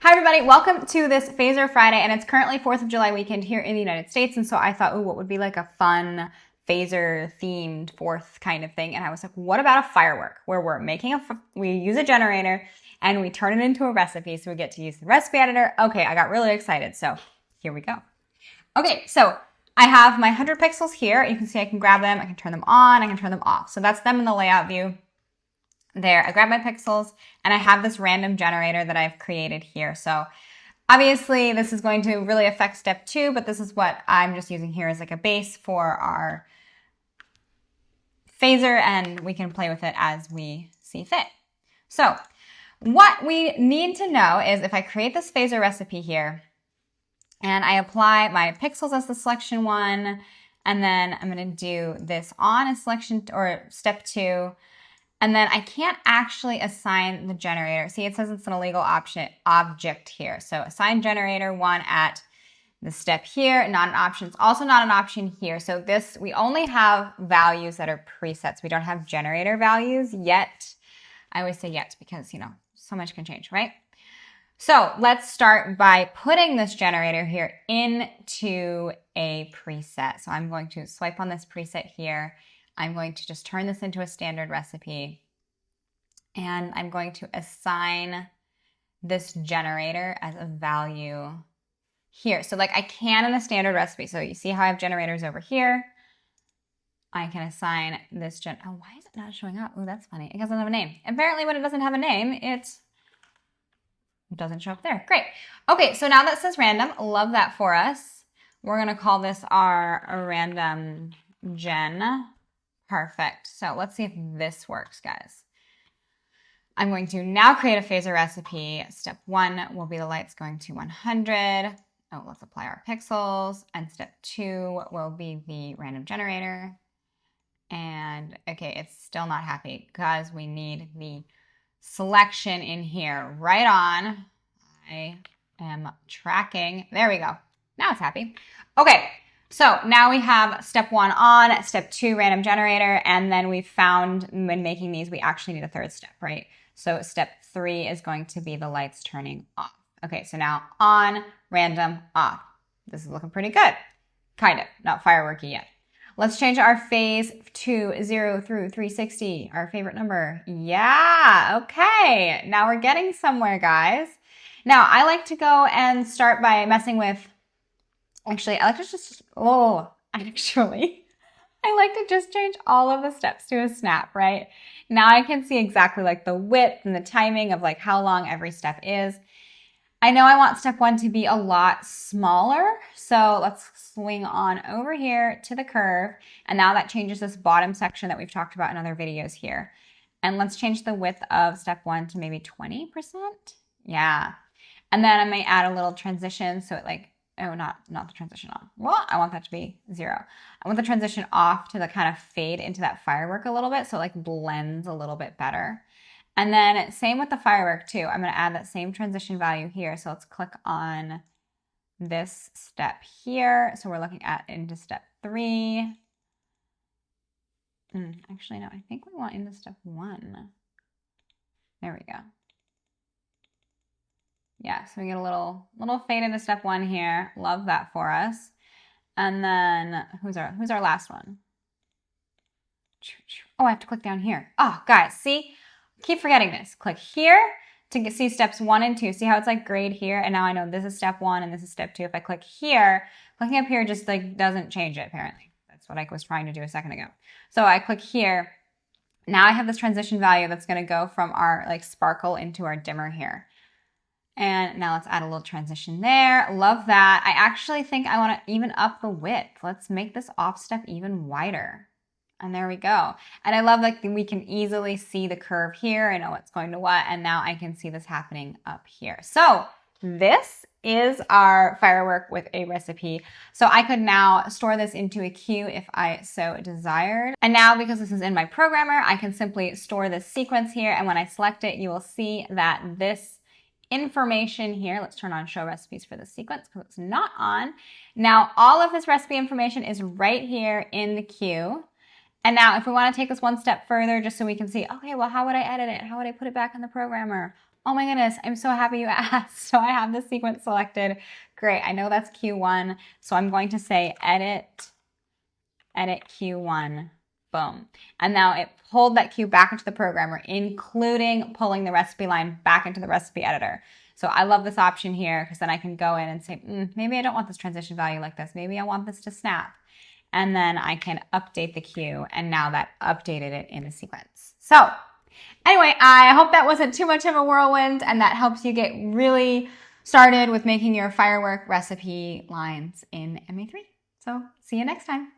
Hi everybody, welcome to this Phaser Friday, and it's currently 4th of July weekend here in the United States, and so I thought, ooh, what would be like a fun Phaser themed 4th kind of thing, and I was like, what about a firework, where we use a generator, and we turn it into a recipe, so we get to use the recipe editor. Okay, I got really excited, so here we go. Okay, so I have my 100 pixels here. You can see I can grab them, I can turn them on, I can turn them off. So that's them in the layout view. There, I grab my pixels and I have this random generator that I've created here. So obviously this is going to really affect step 2, but this is what I'm just using here as like a base for our phaser, and we can play with it as we see fit. So what we need to know is if I create this phaser recipe here and I apply my pixels as the selection 1, and then I'm going to do this on as selection or step 2. And then I can't actually assign the generator. See, it says it's an illegal object here. So assign generator 1 at the step here, not an option. It's also not an option here. So this, we only have values that are presets. We don't have generator values yet. I always say yet because, you know, so much can change, right? So let's start by putting this generator here into a preset. So I'm going to swipe on this preset here. I'm going to just turn this into a standard recipe, and I'm going to assign this generator as a value here. So like I can in the standard recipe. So you see how I have generators over here. I can assign this oh, why is it not showing up? Oh, that's funny. It doesn't have a name. Apparently when it doesn't have a name, it doesn't show up there. Great. Okay, so now that says random. Love that for us. We're going to call this our random gen. Perfect. So let's see if this works, guys. I'm going to now create a phaser recipe. Step 1 will be the lights going to 100. Oh, let's apply our pixels. And step 2 will be the random generator. And okay, it's still not happy because we need the selection in here. Right on. I am tracking. There we go. Now it's happy. Okay. So now we have step 1 on, step 2 random generator, and then we found when making these, we actually need a third step, right? So step 3 is going to be the lights turning off. Okay, so now on, random, off. This is looking pretty good. Kind of, not fireworky yet. Let's change our phase to 0 through 360, our favorite number. Yeah, okay, now we're getting somewhere, guys. Now, I like to go and start by messing with Actually, I like to just change all of the steps to a snap, right? Now I can see exactly like the width and the timing of like how long every step is. I know I want step 1 to be a lot smaller. So let's swing on over here to the curve. And now that changes this bottom section that we've talked about in other videos here. And let's change the width of step 1 to maybe 20%. Yeah. And then I may add a little transition so it like, oh, not the transition on. Well, I want that to be 0. I want the transition off to the kind of fade into that firework a little bit so it like blends a little bit better. And then same with the firework too. I'm going to add that same transition value here. So let's click on this step here. So we're looking at into step 3. Actually, no, I think we want into step 1. There we go. Yeah, so we get a little fade into step 1 here. Love that for us. And then who's our last one? Oh, I have to click down here. Oh, guys, see? Keep forgetting this. Click here to see steps 1 and 2. See how it's like grayed here? And now I know this is step 1 and this is step 2. If I click here, clicking up here just like doesn't change it apparently. That's what I was trying to do a second ago. So I click here. Now I have this transition value that's going to go from our like sparkle into our dimmer here. And now let's add a little transition there. Love that. I actually think I want to even up the width. Let's make this off step even wider. And there we go. And I love that we can easily see the curve here. I know what's going to what. And now I can see this happening up here. So this is our firework with a recipe. So I could now store this into a queue if I so desired. And now because this is in my programmer, I can simply store this sequence here. And when I select it, you will see that this information here, let's turn on show recipes for the sequence because it's not on. Now all of this recipe information is right here in the queue. And now if we want to take this one step further just so we can see, okay, well, how would I edit it? How would I put it back in the programmer? Oh my goodness, I'm so happy you asked. So I have this sequence selected. Great, I know that's Q1. So I'm going to say edit Q1, boom. And now it pulled that cue back into the programmer, including pulling the recipe line back into the recipe editor. So I love this option here because then I can go in and say, maybe I don't want this transition value like this. Maybe I want this to snap. And then I can update the cue, and now that updated it in the sequence. So anyway, I hope that wasn't too much of a whirlwind and that helps you get really started with making your firework recipe lines in MA3. So see you next time.